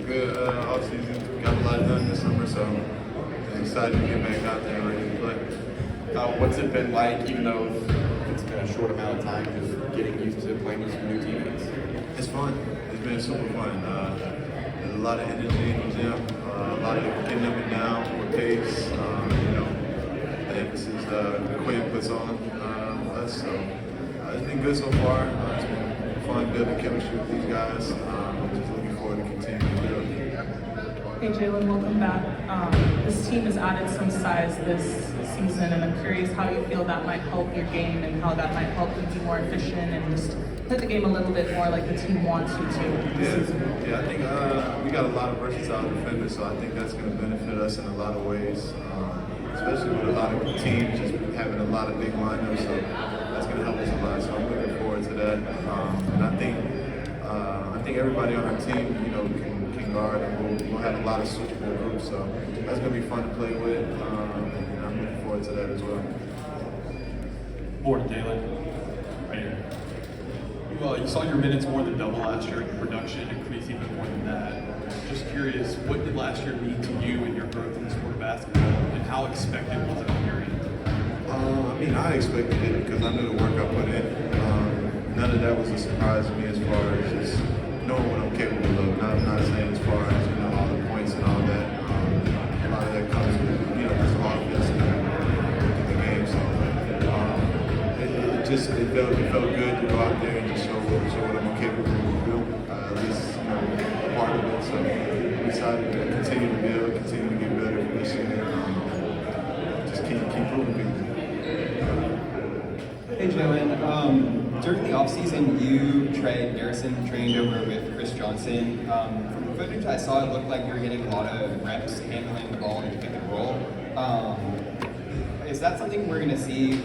good offseason. Got a lot done this summer, so I'm excited to get back out there and ready to play. What's it been like, even though it's been a short amount of time, just getting used to playing with some new teammates? It's fun. It's been super fun. There's a lot of energy in the gym, a lot of getting up and down with pace. The emphasis Quinn puts on us. So it's been good so far. It's been fun building chemistry with these guys. Just looking forward to continuing to build. Hey Jalen, welcome back. This team has added some size this season, and I'm curious how you feel that might help your game and how that might help you be more efficient and just play the game a little bit more like the team wants you to this season. Yeah, I think we got a lot of versatile defenders, so I think that's going to benefit us in a lot of ways, especially with a lot of teams just having a lot of big lineups, so that's going to help us a lot. So I'm looking forward to that, and I think everybody on our team, can guard, and we'll have a lot of switchable groups, so that's going to be fun to play with, and I'm looking forward to that as well. Morning, Jalen. Right here. You saw your minutes more than double last year, and production increased even more than that. Just curious, what did last year mean to you and your growth in the sport of basketball, and how expected was it on your end? I expected it because I knew the work I put in. None of that was a surprise to me as far as just knowing what I'm capable of. I'm not saying as far as all the points and all that. A lot of that comes with just offense and the game. So it felt good to go out there and just show what I'm capable of doing. At least part of it. So I'm excited to continue to build, continue to get better for this year. Just keep proving people. Hey Jalen, during the offseason you trained over with Chris Johnson. From the footage I saw, it looked like you were getting a lot of reps handling the ball in the pick and roll. Is that something we're going to see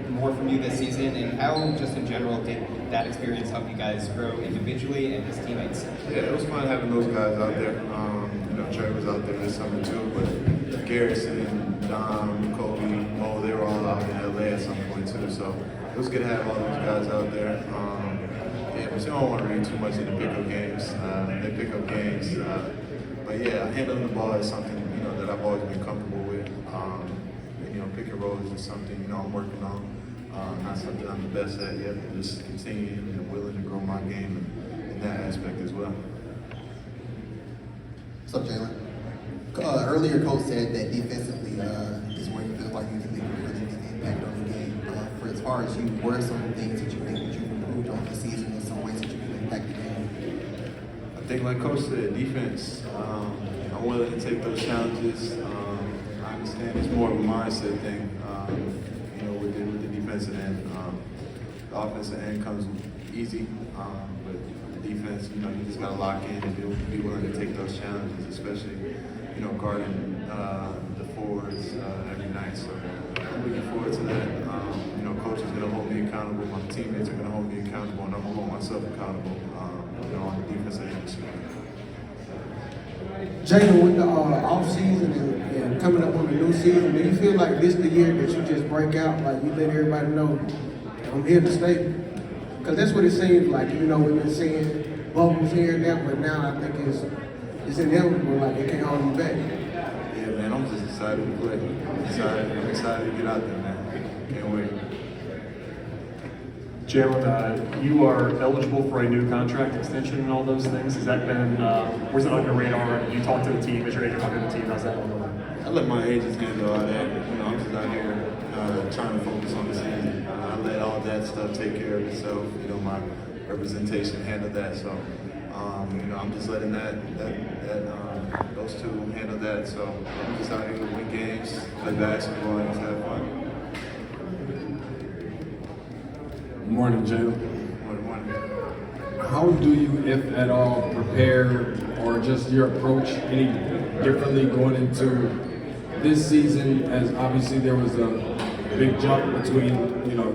more from you this season, and how just in general did that experience help you guys grow individually and as teammates? Yeah, it was fun having those guys out there. Trey was out there this summer too, but Garrison, Dom, Kobe, Mo, they were all out in LA at some point too. So it was good to have all those guys out there. But you don't want to read too much into pickup games. They pick up games. But yeah, handling the ball is something that I've always been comfortable with. Pick and roll is just something I'm working on. Not something I'm the best at yet, but just continuing and willing to grow my game in that aspect as well. What's up, Jalen? Earlier, Coach said that defensively is where you feel like you can make a really big impact on the game. For as far as you, what are some things that you think that you've improved on this season in some ways that you can impact the game? I think, like Coach said, defense. I'm willing to take those challenges. I understand it's more of a mindset thing. With the defensive end, the offensive end comes easy, but the defense, you just got to lock in and be willing to take those challenges, especially, guarding the forwards every night. So I'm looking forward to that. Coach is going to hold me accountable. My teammates are going to hold me accountable, and I'm going to hold myself accountable. On the defensive end this year. Jalen, with the off-season and coming up on the new season, do you feel like this is the year that you just break out, like you let everybody know, I'm here to stay? Because that's what it seems like. We've been seeing bubbles here and there, but now I think it's inevitable, like they can't hold you back. Yeah, man, I'm just excited to play. I'm excited to get out there, man. Can't wait. Jalen, you are eligible for a new contract extension and all those things. Has that been, was it on your radar? You talked to the team, is your agent talking to the team? How's that going? I let my agents handle all that. I'm just out here trying to focus on the season. I let all that stuff take care of itself. My representation handle that. So, I'm just letting those two handle that. So I'm just out here to win games, play basketball, and just have fun. Morning, Jalen. Morning. How do you, if at all, prepare or just your approach any differently going into this season? As obviously there was a big jump between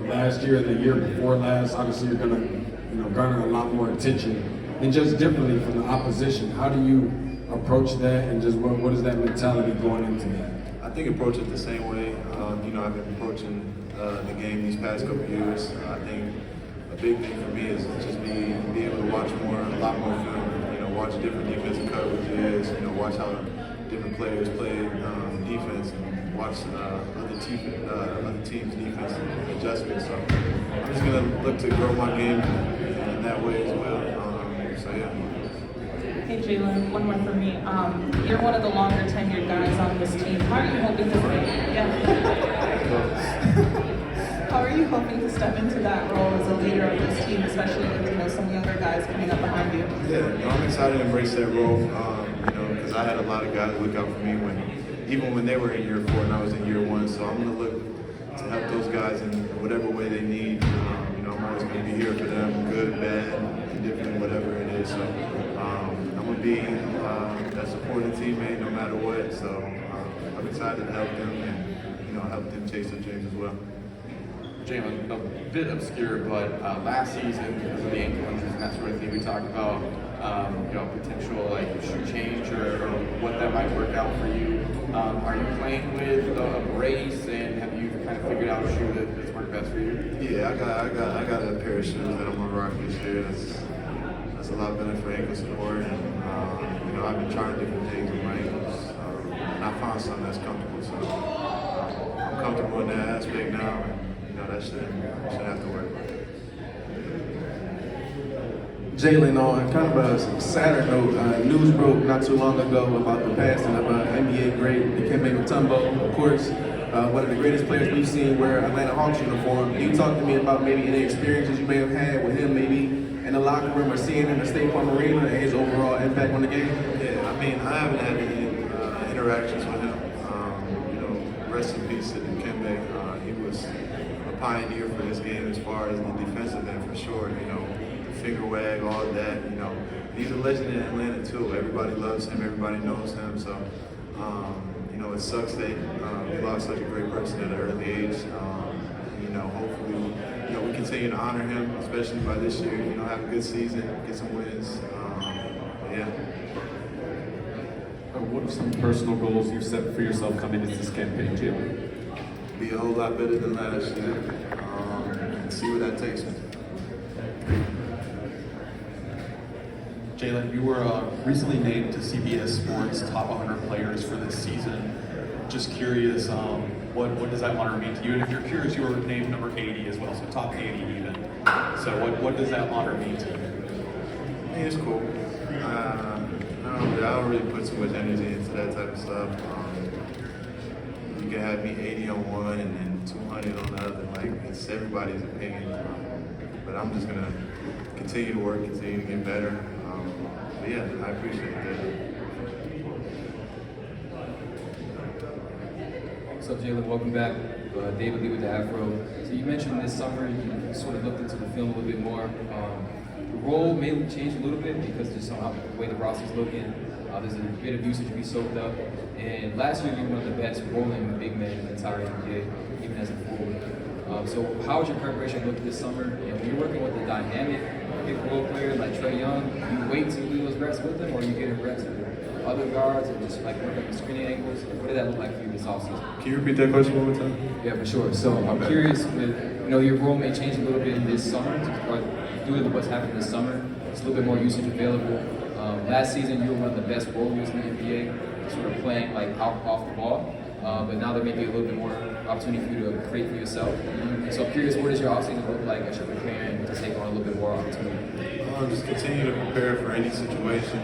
last year and the year before last. Obviously you're going to garner a lot more attention, and just differently from the opposition. How do you approach that, and just what is that mentality going into that? I think approach it the same way. I've been approaching the game these past couple of years. I think a big thing for me is just be able to watch a lot more film. Watch different defensive is. You know, watch how different players play defense, and watch other teams' defense and adjustments. So I'm just gonna look to grow my game in that way as well. So yeah. Hey Jalen, one more for me. You're one of the longer tenured guys on this team. How are you hoping to How are you hoping to step into that role as a leader of this team, especially with some younger guys coming up behind you? Yeah, I'm excited to embrace that role. Because I had a lot of guys look out for me even when they were in year 4 and I was in year 1. So I'm gonna look to help those guys in whatever way they need. I'm always gonna be here for them, good, bad, indifferent, whatever it is. So I'm gonna be that supporting teammate no matter what. So I'm excited to help them and help them chase their dreams as well. Jalen, a bit obscure, but last season, because of the ankle injuries and that sort of thing, we talked about potential shoe change or what that might work out for you. Are you playing with a brace, and have you kind of figured out a shoe that's worked best for you? Yeah, I got a pair of shoes that I'm gonna rock this year. That's a lot better for ankle support. And, I've been trying different things with my ankles, and I found something that's comfortable. So I'm comfortable in that aspect now. That should have to work. Jalen, on kind of a sadder note, news broke not too long ago about the passing of NBA great Dikembe Mutombo, of course, one of the greatest players we've seen wear Atlanta Hawks uniform. Can you talk to me about maybe any experiences you may have had with him, maybe in the locker room or seeing him in the State Farm Arena, and his overall impact on the game? Yeah, I haven't had any interactions with him. Rest in peace to Dikembe. He was a pioneer for this game as far as the defensive end, for sure. The finger wag, all of that. He's a legend in Atlanta too. Everybody loves him. Everybody knows him. So, it sucks that we lost such a great person at an early age. Hopefully, we continue to honor him, especially by this year. Have a good season, get some wins. Yeah. What are some personal goals you've set for yourself coming into this campaign, Jalen? Be a whole lot better than last year, and see where that takes me. Jalen, you were recently named to CBS Sports Top 100 Players for this season. Just curious, what does that honor mean to you? And if you're curious, you were named number 80 as well, so top 80 even. So what does that honor mean to you? It's cool. I don't really put too much energy into that type of stuff. You can have me 80 on one and then 200 on the other. It's everybody's opinion. But I'm just gonna continue to work, continue to get better. But yeah, I appreciate that. What's up, Jalen? Welcome back. David Lee with the Afro. So you mentioned this summer you sort of looked into the film a little bit more. The role may change a little bit because just somehow the way the roster's looking. There's a bit of usage to be soaked up. And last year you were one of the best rolling big men in the entire NBA, even as a forward. So how is your preparation look this summer? And when you're working with a dynamic big role player like Trae Young, you wait to do those reps with him, or you get reps with other guards, or just work up the screening angles? What did that look like for you this offseason? Can you repeat that question one more time? Yeah, for sure. So I'm curious with, your role may change a little bit this summer, due to what's happened this summer. It's a little bit more usage available. Last season, you were one of the best rollers in the NBA, sort of playing off the ball. But now there may be a little bit more opportunity for you to create for yourself. And so I'm curious, what does your offseason look like as you're preparing to take on a little bit more opportunity? Just continue to prepare for any situation.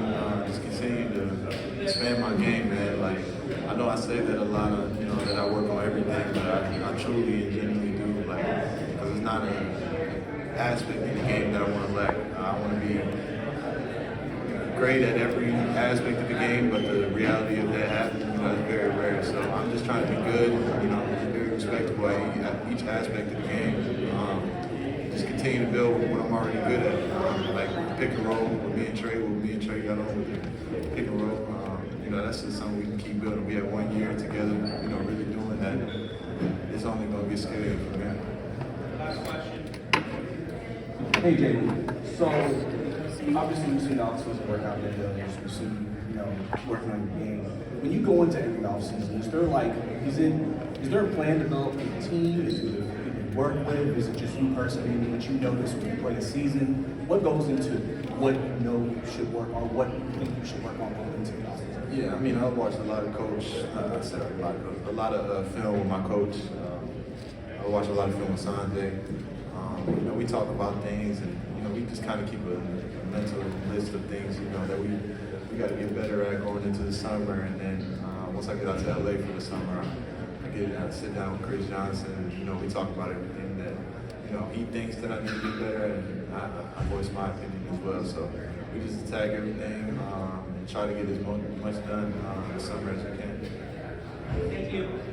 Just continue to expand my game, man. I know I say that a lot of, that I work on everything, but I truly and genuinely do, because it's not an aspect of the game that I want to lack. I want to be great at every aspect of the game, but the reality of that happening is very rare. So I'm just trying to be good, very respectable at each aspect of the game. Just continue to build what I'm already good at, like pick and roll with me and Trae got on with the pick and roll. That's just something we can keep building. We have 1 year together, really doing that. It's only going to get scary from there. Hey, Jalen. So obviously you've seen the offseason work out there, you've seen, working on your game. When you go into every offseason, is there a plan developed with the team? Is it people you work with? Is it just you personally, what you notice when you play a season? What goes into what you know you should work on, what you think you should work on going into the offseason? Yeah, I mean, I watched a lot of coach. I said a lot of film with my coach. I watched a lot of film with Sanjay. You know, we talk about things, and you know, we just kind of keep a mental list of things, you know, that we got to get better at going into the summer. And then once I get out to LA for the summer, I sit down with Chris Johnson, and you know, we talk about everything that you know he thinks that I need to be better at, and I voice my opinion as well. So we just attack everything and try to get as much done this summer as we can. Thank you.